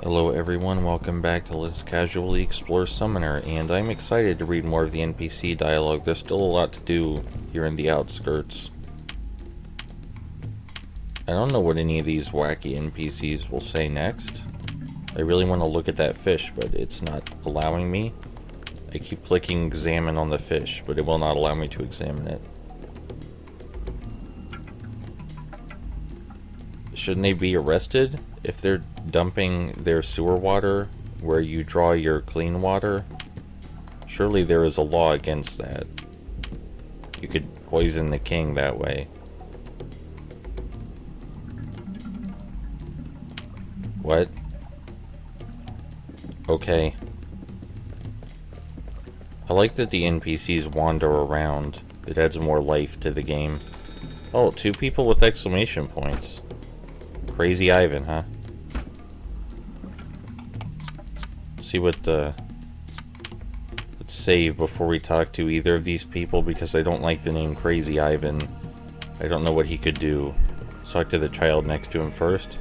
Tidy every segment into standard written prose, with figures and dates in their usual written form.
Hello everyone, welcome back to Let's Casually Explore Summoner, and I'm excited to read more of the NPC dialogue. There's still a lot to do here in the outskirts. I don't know what any of these wacky NPCs will say next. I really want to look at that fish, but it's not allowing me. I keep clicking examine on the fish, but it will not allow me to examine it. Shouldn't they be arrested if they're dumping their sewer water where you draw your clean water? Surely there is a law against that. You could poison the king that way. What? Okay. I like that the NPCs wander around. It adds more life to the game. Oh, 2 people with exclamation points. Crazy Ivan, huh? See what let's save before we talk to either of these people, because I don't like the name Crazy Ivan. I don't know what he could do. Let's talk to the child next to him first.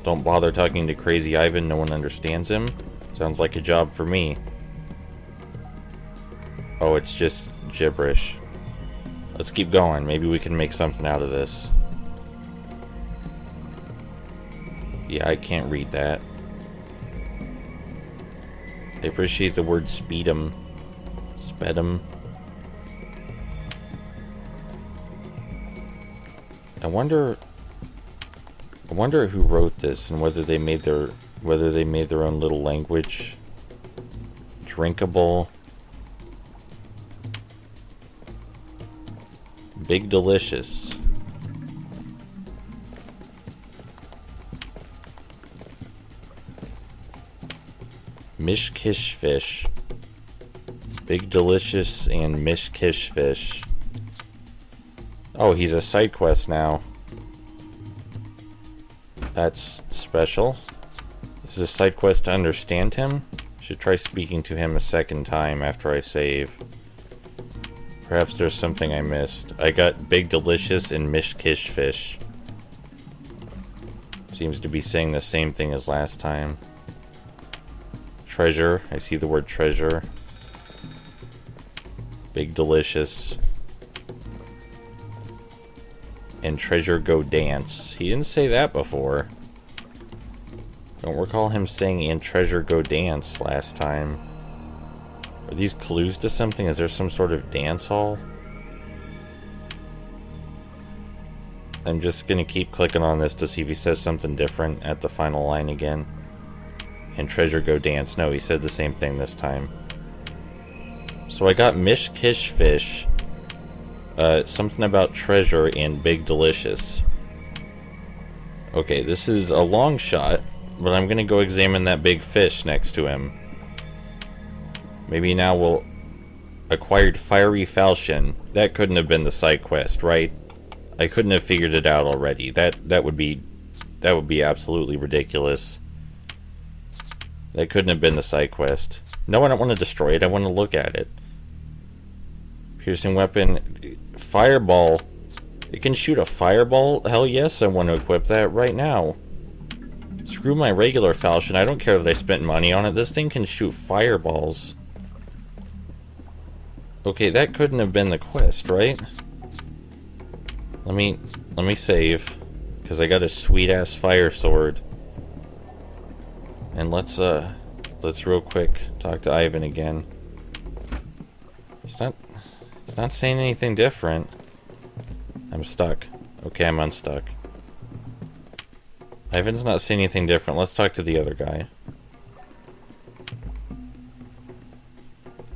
Don't bother talking to Crazy Ivan, no one understands him. Sounds like a job for me. Oh, it's just gibberish. Let's keep going, maybe we can make something out of this. Yeah, I can't read that. I appreciate the word speedum. Spedum. I wonder who wrote this and whether they made their own little language. Drinkable. Big delicious. Mishkish fish. Big delicious and mishkish fish. Oh, he's a side quest now. That's special. Is this side quest to understand him? Should try speaking to him a second time after I save. Perhaps there's something I missed. I got big delicious and mishkish fish. Seems to be saying the same thing as last time. Treasure. I see the word treasure. Big delicious. And treasure go dance. He didn't say that before. Don't recall him saying and treasure go dance last time. Are these clues to something? Is there some sort of dance hall? I'm just gonna keep clicking on this to see if he says something different at the final line again. And treasure go dance. No, he said the same thing this time. So I got mishkish fish. Something about treasure and big delicious. Okay, this is a long shot, but I'm gonna go examine that big fish next to him. Maybe now we'll acquired fiery falchion. That couldn't have been the side quest, right? I couldn't have figured it out already. That would be absolutely ridiculous. That couldn't have been the side quest. No, I don't want to destroy it. I want to look at it. Piercing weapon. Fireball. It can shoot a fireball? Hell yes, I want to equip that right now. Screw my regular falchion. I don't care that I spent money on it. This thing can shoot fireballs. Okay, that couldn't have been the quest, right? Let me save, because I got a sweet-ass fire sword. And let's real quick talk to Ivan again. He's not saying anything different. I'm stuck. Okay, I'm unstuck. Ivan's not saying anything different. Let's talk to the other guy.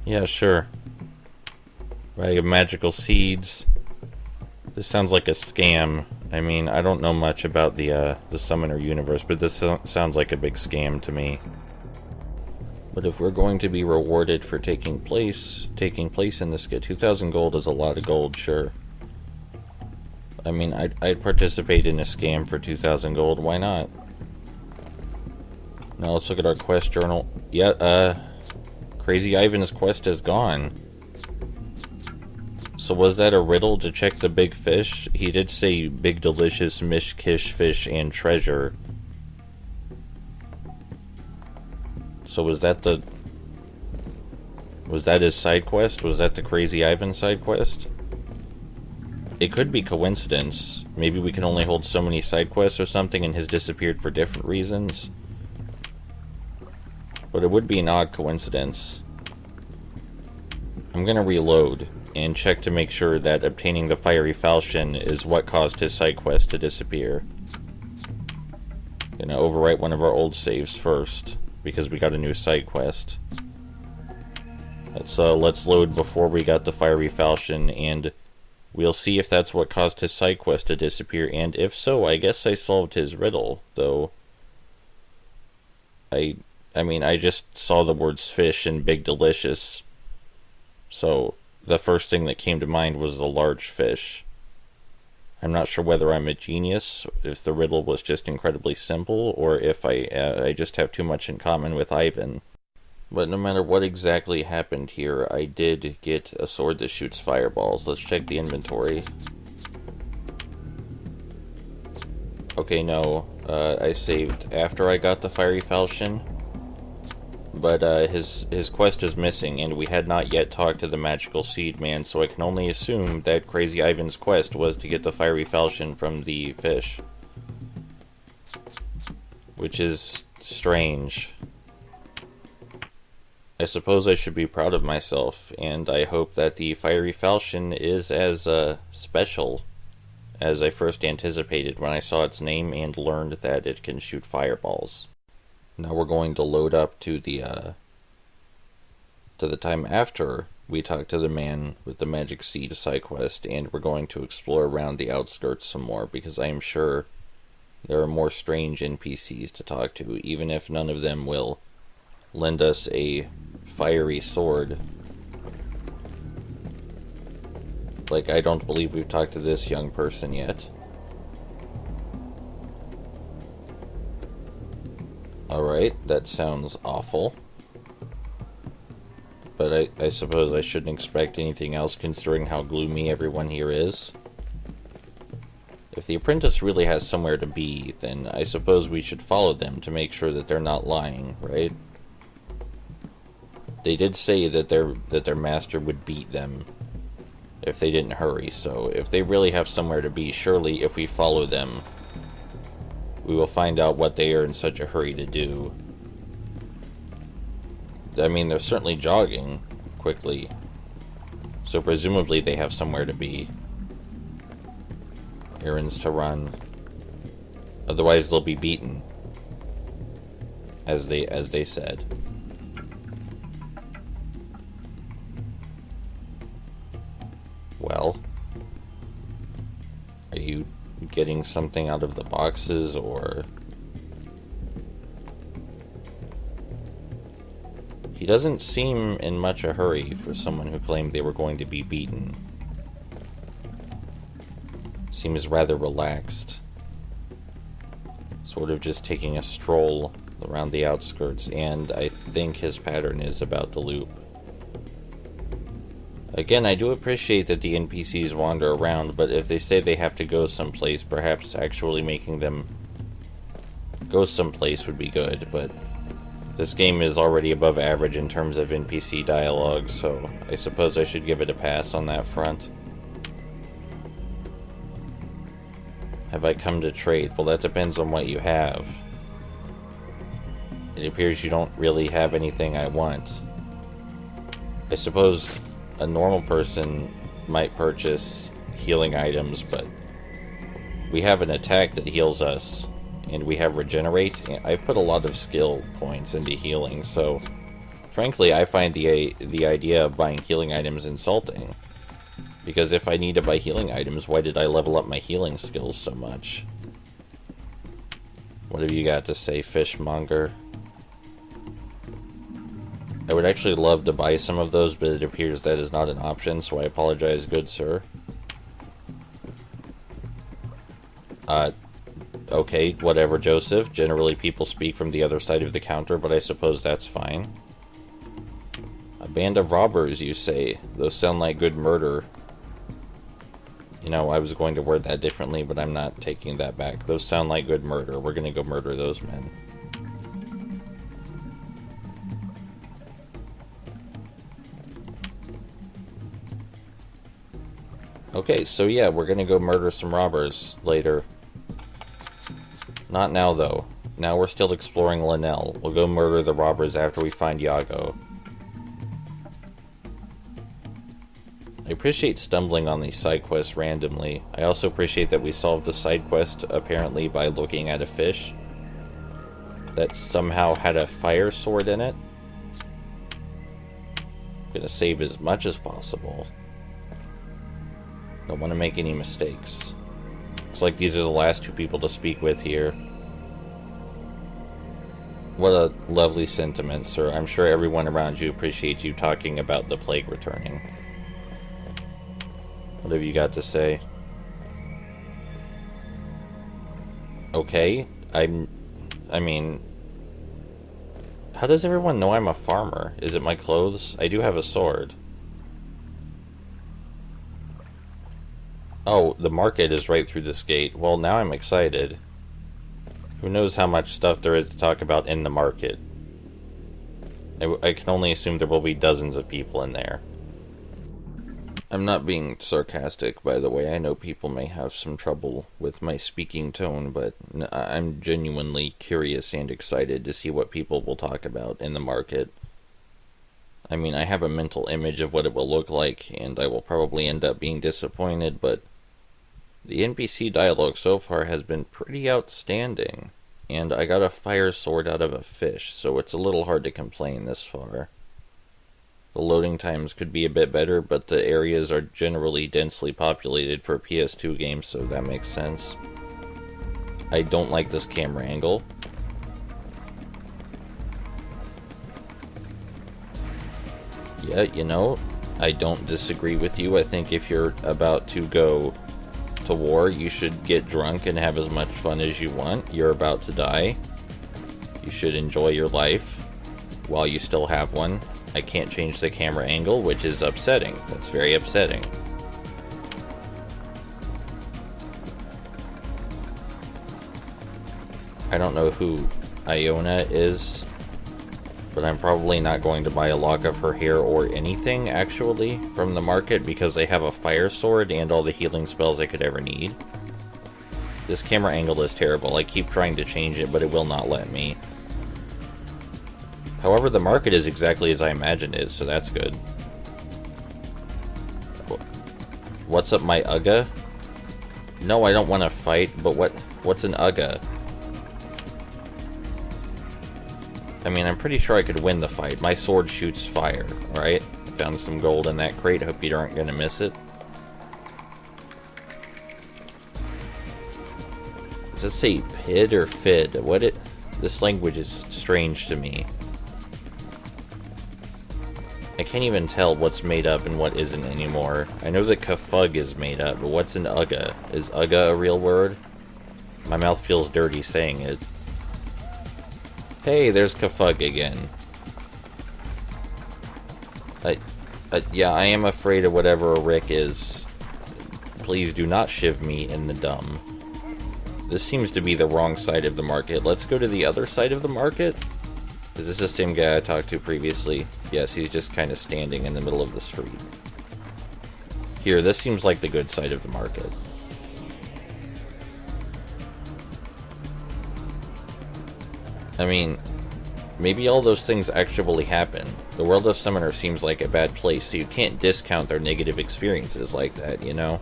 Yeah, sure. Bag of magical seeds. This sounds like a scam. I mean, I don't know much about the Summoner universe, but this sounds like a big scam to me. But if we're going to be rewarded for taking place in this skit, 2,000 gold is a lot of gold, sure. I mean, I'd participate in a scam for 2,000 gold. Why not? Now let's look at our quest journal. Yeah, Crazy Ivan's quest is gone. So was that a riddle to check the big fish? He did say big delicious mishkish fish and treasure. So was that his side quest? Was that the Crazy Ivan side quest? It could be coincidence. Maybe we can only hold so many side quests or something and has disappeared for different reasons. But it would be an odd coincidence. I'm gonna reload and check to make sure that obtaining the fiery falchion is what caused his side quest to disappear. Gonna overwrite one of our old saves first, because we got a new side quest. Let's load before we got the fiery falchion, and we'll see if that's what caused his side quest to disappear, and if so, I guess I solved his riddle, though. I mean, I just saw the words fish and big delicious, so the first thing that came to mind was the large fish. I'm not sure whether I'm a genius, if the riddle was just incredibly simple, or if I just have too much in common with Ivan. But no matter what exactly happened here, I did get a sword that shoots fireballs. Let's check the inventory. Okay, no, I saved after I got the fiery falchion. But his quest is missing, and we had not yet talked to the magical seed man, so I can only assume that Crazy Ivan's quest was to get the fiery falchion from the fish. Which is strange. I suppose I should be proud of myself, and I hope that the fiery falchion is as special as I first anticipated when I saw its name and learned that it can shoot fireballs. Now we're going to load up to the time after we talk to the man with the magic seed side quest, and we're going to explore around the outskirts some more, because I am sure there are more strange NPCs to talk to, even if none of them will lend us a fiery sword. Like, I don't believe we've talked to this young person yet. Alright, that sounds awful. But I suppose I shouldn't expect anything else considering how gloomy everyone here is. If the apprentice really has somewhere to be, then I suppose we should follow them to make sure that they're not lying, right? They did say that their master would beat them if they didn't hurry, so if they really have somewhere to be, surely if we follow them, we will find out what they are in such a hurry to do. I mean, they're certainly jogging quickly, so presumably they have somewhere to be. Errands to run. Otherwise they'll be beaten, as they said. Well, are you getting something out of the boxes, or... He doesn't seem in much a hurry for someone who claimed they were going to be beaten. Seems rather relaxed. Sort of just taking a stroll around the outskirts, and I think his pattern is about to loop. Again, I do appreciate that the NPCs wander around, but if they say they have to go someplace, perhaps actually making them go someplace would be good, but this game is already above average in terms of NPC dialogue, so I suppose I should give it a pass on that front. Have I come to trade? Well, that depends on what you have. It appears you don't really have anything I want. I suppose a normal person might purchase healing items, but we have an attack that heals us, and we have regenerate. I've put a lot of skill points into healing, so frankly I find the idea of buying healing items insulting. Because if I need to buy healing items, why did I level up my healing skills so much? What have you got to say, fishmonger? I would actually love to buy some of those, but it appears that is not an option, so I apologize, good sir. Okay, whatever, Joseph. Generally people speak from the other side of the counter, but I suppose that's fine. A band of robbers, you say? Those sound like good murder. You know, I was going to word that differently, but I'm not taking that back. Those sound like good murder. We're gonna go murder those men. Okay, so yeah, we're gonna go murder some robbers later. Not now, though. Now we're still exploring Linnell. We'll go murder the robbers after we find Yago. I appreciate stumbling on these side quests randomly. I also appreciate that we solved a side quest, apparently, by looking at a fish that somehow had a fire sword in it. I'm gonna save as much as possible. Don't want to make any mistakes. Looks like these are the last two people to speak with here. What a lovely sentiment, sir. I'm sure everyone around you appreciates you talking about the plague returning. What have you got to say? Okay, I mean... How does everyone know I'm a farmer? Is it my clothes? I do have a sword. Oh, the market is right through this gate. Well, now I'm excited. Who knows how much stuff there is to talk about in the market. I can only assume there will be dozens of people in there. I'm not being sarcastic, by the way. I know people may have some trouble with my speaking tone, but I'm genuinely curious and excited to see what people will talk about in the market. I mean, I have a mental image of what it will look like, and I will probably end up being disappointed, but the NPC dialogue so far has been pretty outstanding, and I got a fire sword out of a fish, so it's a little hard to complain this far. The loading times could be a bit better, but the areas are generally densely populated for a PS2 game, so that makes sense. I don't like this camera angle. Yeah, you know, I don't disagree with you. I think if you're about to go to war, you should get drunk and have as much fun as you want. You're about to die. You should enjoy your life while you still have one. I can't change the camera angle, which is upsetting. That's very upsetting. I don't know who Iona is, but I'm probably not going to buy a lock of her hair or anything, actually, from the market because they have a fire sword and all the healing spells I could ever need. This camera angle is terrible. I keep trying to change it, but it will not let me. However, the market is exactly as I imagined it, so that's good. What's up, my Ugga? No, I don't want to fight, but what's an Ugga? I mean, I'm pretty sure I could win the fight. My sword shoots fire, alright? Found some gold in that crate. Hope you aren't gonna miss it. Does it say PID or FID? This language is strange to me. I can't even tell what's made up and what isn't anymore. I know that kafug is made up, but what's an Ugga? Is Ugga a real word? My mouth feels dirty saying it. Hey, there's kafug again. Yeah, I am afraid of whatever a Rick is. Please do not shiv me in the dumb. This seems to be the wrong side of the market. Let's go to the other side of the market. Is this the same guy I talked to previously? Yes, he's just kind of standing in the middle of the street. Here, this seems like the good side of the market. I mean, maybe all those things actually happen. The world of Summoner seems like a bad place, so you can't discount their negative experiences like that, you know?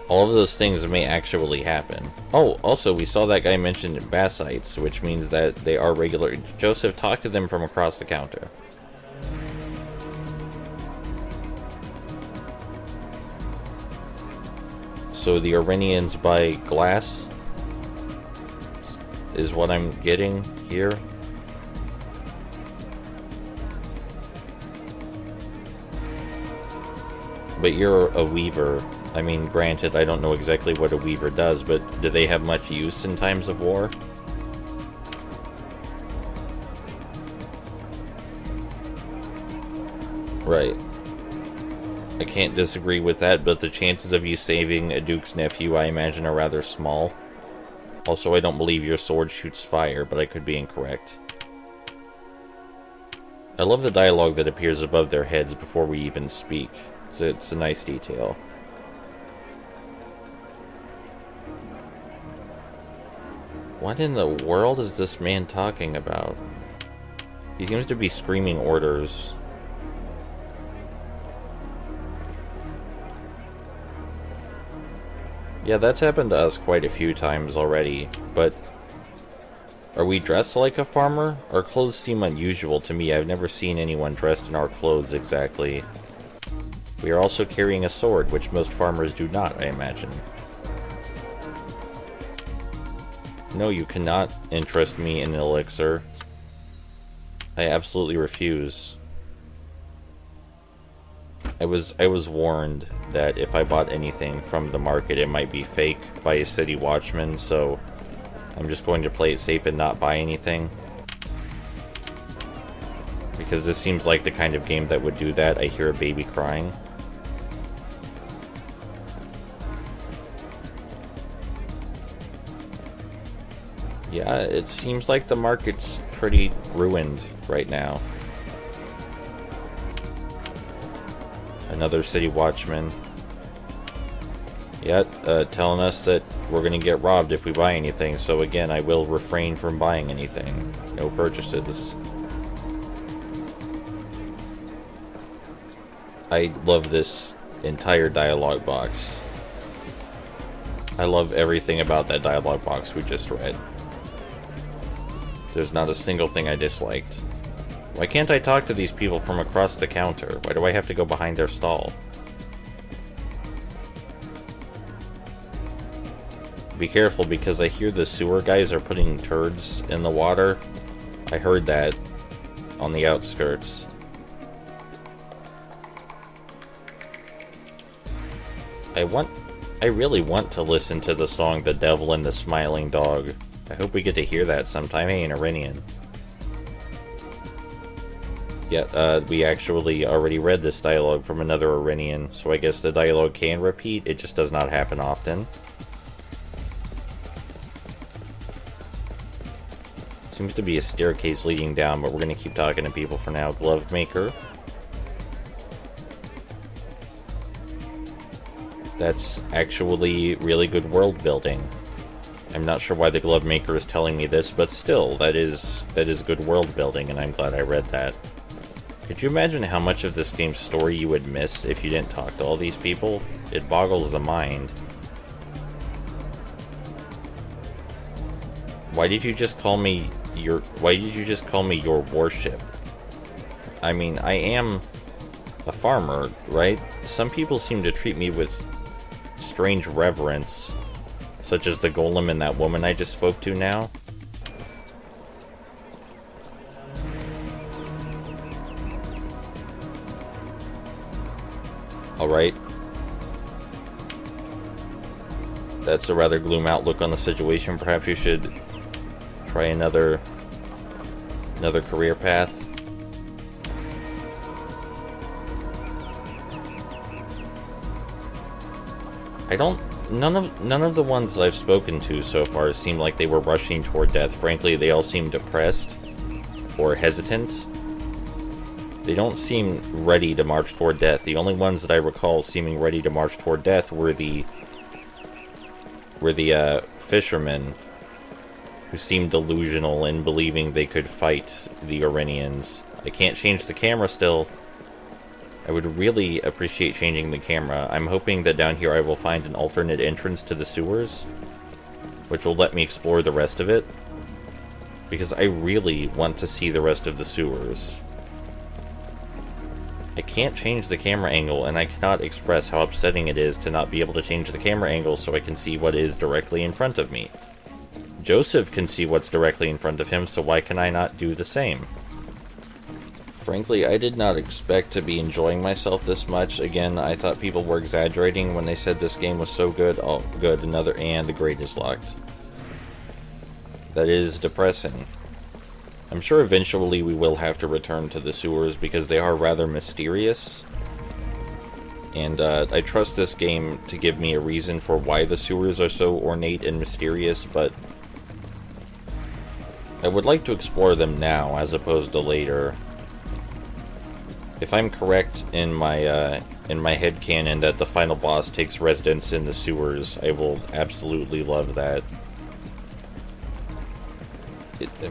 All of those things may actually happen. Oh, also, we saw that guy mentioned Bassites, which means that they are regular. Joseph, talk to them from across the counter. So the Arenians buy glass is what I'm getting here. But you're a weaver. I mean, granted, I don't know exactly what a weaver does, but do they have much use in times of war? Right. I can't disagree with that, but the chances of you saving a duke's nephew, I imagine, are rather small. Also, I don't believe your sword shoots fire, but I could be incorrect. I love the dialogue that appears above their heads before we even speak. It's a nice detail. What in the world is this man talking about? He seems to be screaming orders. Yeah, that's happened to us quite a few times already, but are we dressed like a farmer? Our clothes seem unusual to me. I've never seen anyone dressed in our clothes exactly. We are also carrying a sword, which most farmers do not, I imagine. No, you cannot interest me in an elixir. I absolutely refuse. I was warned that if I bought anything from the market, it might be fake by a city watchman, so I'm just going to play it safe and not buy anything. Because this seems like the kind of game that would do that. I hear a baby crying. Yeah, it seems like the market's pretty ruined right now. Another city watchman. Yeah, telling us that we're gonna get robbed if we buy anything, so again, I will refrain from buying anything. No purchases. I love this entire dialogue box. I love everything about that dialogue box we just read. There's not a single thing I disliked. Why can't I talk to these people from across the counter? Why do I have to go behind their stall? Be careful, because I hear the sewer guys are putting turds in the water. I heard that on the outskirts. I really want to listen to the song The Devil and the Smiling Dog. I hope we get to hear that sometime. Hey, an Iranian. Yeah, we actually already read this dialogue from another Iranian, so I guess the dialogue can repeat, it just does not happen often. Seems to be a staircase leading down, but we're going to keep talking to people for now. Glove maker. That's actually really good world building. I'm not sure why the glove maker is telling me this, but still, that is good world building, and I'm glad I read that. Could you imagine how much of this game's story you would miss if you didn't talk to all these people? It boggles the mind. Why did you just call me your warship? I mean, I am a farmer, right? Some people seem to treat me with strange reverence, such as the golem and that woman I just spoke to now. Alright. That's a rather gloom outlook on the situation. Perhaps you should try another career path. None of the ones that I've spoken to so far seem like they were rushing toward death. Frankly, they all seem depressed or hesitant. They don't seem ready to march toward death. The only ones that I recall seeming ready to march toward death were the fishermen who seemed delusional in believing they could fight the Iranians. I can't change the camera still. I would really appreciate changing the camera. I'm hoping that down here I will find an alternate entrance to the sewers, which will let me explore the rest of it, because I really want to see the rest of the sewers. I can't change the camera angle, and I cannot express how upsetting it is to not be able to change the camera angle so I can see what is directly in front of me. Joseph can see what's directly in front of him, so why can I not do the same? Frankly, I did not expect to be enjoying myself this much. Again, I thought people were exaggerating when they said this game was so good. Oh, good, another and the grate is locked. That is depressing. I'm sure eventually we will have to return to the sewers because they are rather mysterious. And I trust this game to give me a reason for why the sewers are so ornate and mysterious, but I would like to explore them now as opposed to later. If I'm correct in my headcanon that the final boss takes residence in the sewers, I will absolutely love that.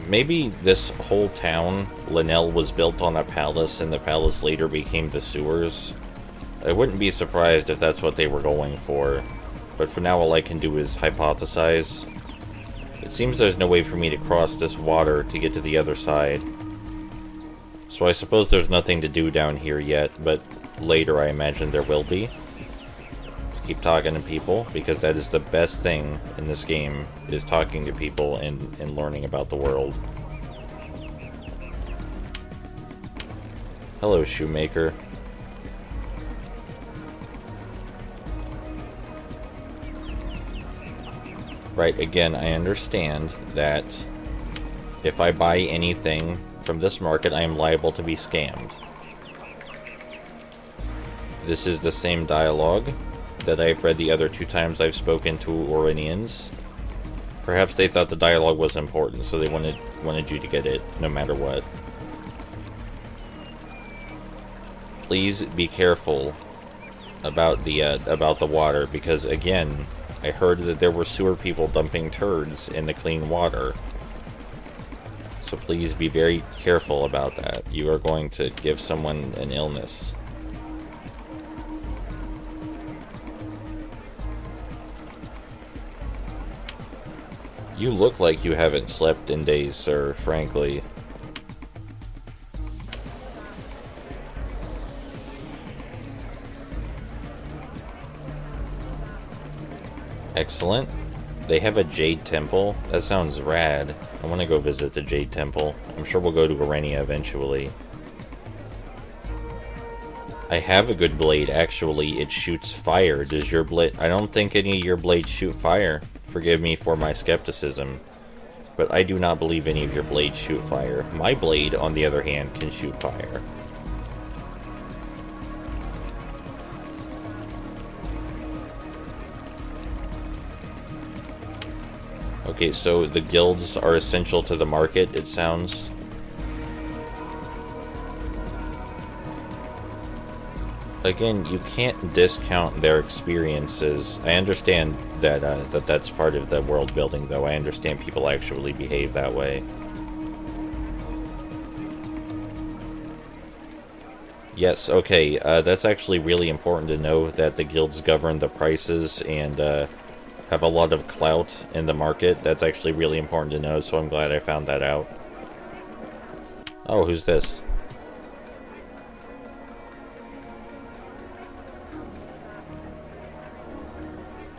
Maybe this whole town, Linnell, was built on a palace, and the palace later became the sewers. I wouldn't be surprised if that's what they were going for, but for now all I can do is hypothesize. It seems there's no way for me to cross this water to get to the other side. So I suppose there's nothing to do down here yet, but later I imagine there will be. Just keep talking to people, because that is the best thing in this game, is talking to people and learning about the world. Hello, shoemaker. Right, again, I understand that if I buy anything from this market, I am liable to be scammed. This is the same dialogue that I've read the other 2 times I've spoken to Orinians. Perhaps they thought the dialogue was important, so they wanted you to get it, no matter what. Please be careful about the water, because again, I heard that there were sewer people dumping turds in the clean water. So please be very careful about that. You are going to give someone an illness. You look like you haven't slept in days, sir, frankly. Excellent. They have a Jade Temple. That sounds rad. I want to go visit the Jade Temple. I'm sure we'll go to Garenia eventually. I have a good blade, actually. It shoots fire. Does your blade... I don't think any of your blades shoot fire. Forgive me for my skepticism. But I do not believe any of your blades shoot fire. My blade, on the other hand, can shoot fire. Okay, so the guilds are essential to the market, it sounds. Again, you can't discount their experiences. I understand that that's part of the world building, though. I understand people actually behave that way. Yes, okay, that's actually really important to know, that the guilds govern the prices and have a lot of clout in the market. That's actually really important to know, so I'm glad I found that out. Oh, who's this?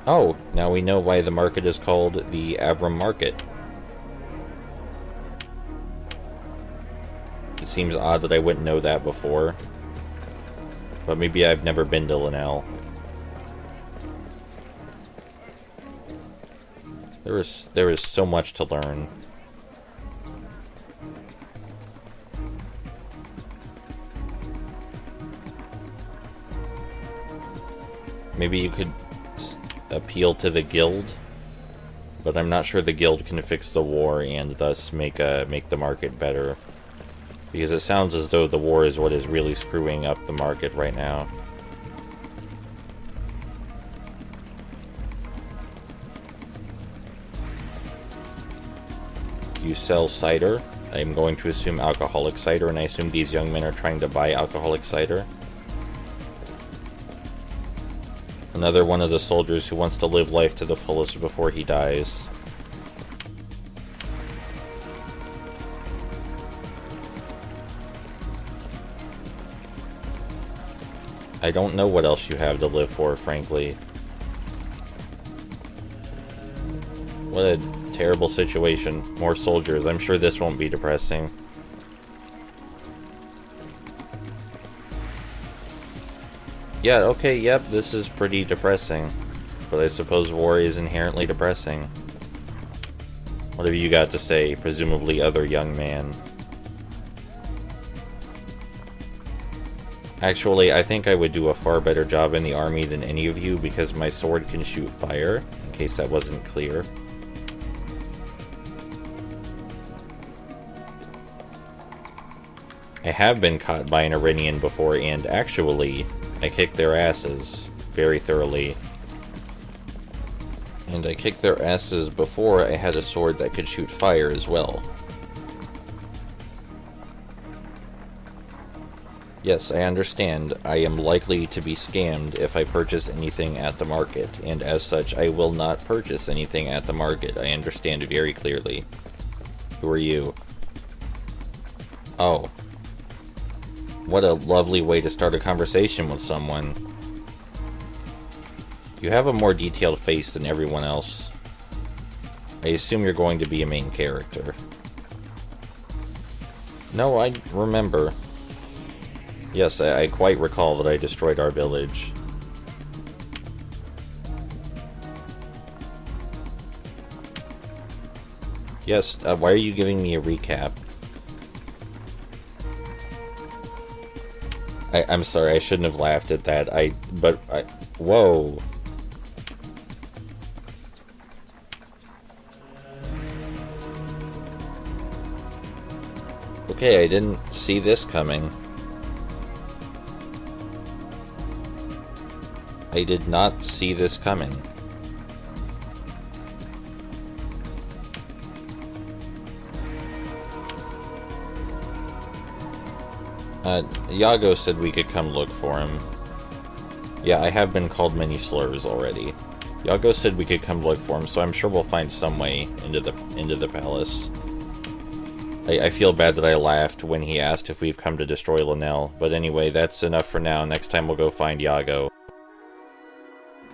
Oh, now we know why the market is called the Avram Market. It seems odd that I wouldn't know that before. But maybe I've never been to Linnell. There is so much to learn. Maybe you could appeal to the guild, but I'm not sure the guild can fix the war and thus make the market better. Because it sounds as though the war is what is really screwing up the market right now. You sell cider. I'm going to assume alcoholic cider, and I assume these young men are trying to buy alcoholic cider. Another one of the soldiers who wants to live life to the fullest before he dies. I don't know what else you have to live for, frankly. What a terrible situation. More soldiers. I'm sure this won't be depressing. Yeah, okay, yep, this is pretty depressing. But I suppose war is inherently depressing. What have you got to say, presumably other young man? Actually, I think I would do a far better job in the army than any of you because my sword can shoot fire, in case that wasn't clear. I have been caught by an Iranian before, and actually, I kicked their asses very thoroughly. And I kicked their asses before I had a sword that could shoot fire as well. Yes, I understand. I am likely to be scammed if I purchase anything at the market, and as such, I will not purchase anything at the market. I understand very clearly. Who are you? Oh. What a lovely way to start a conversation with someone. You have a more detailed face than everyone else. I assume you're going to be a main character. No, I remember. Yes, I quite recall that I destroyed our village. Yes, why are you giving me a recap? I'm sorry, I shouldn't have laughed at that. Whoa. Okay, I didn't see this coming. I did not see this coming. Iago said we could come look for him. Yeah, I have been called many slurs already. Iago said we could come look for him, so I'm sure we'll find some way into the palace. I feel bad that I laughed when he asked if we've come to destroy Linnell, but anyway, that's enough for now. Next time we'll go find Iago.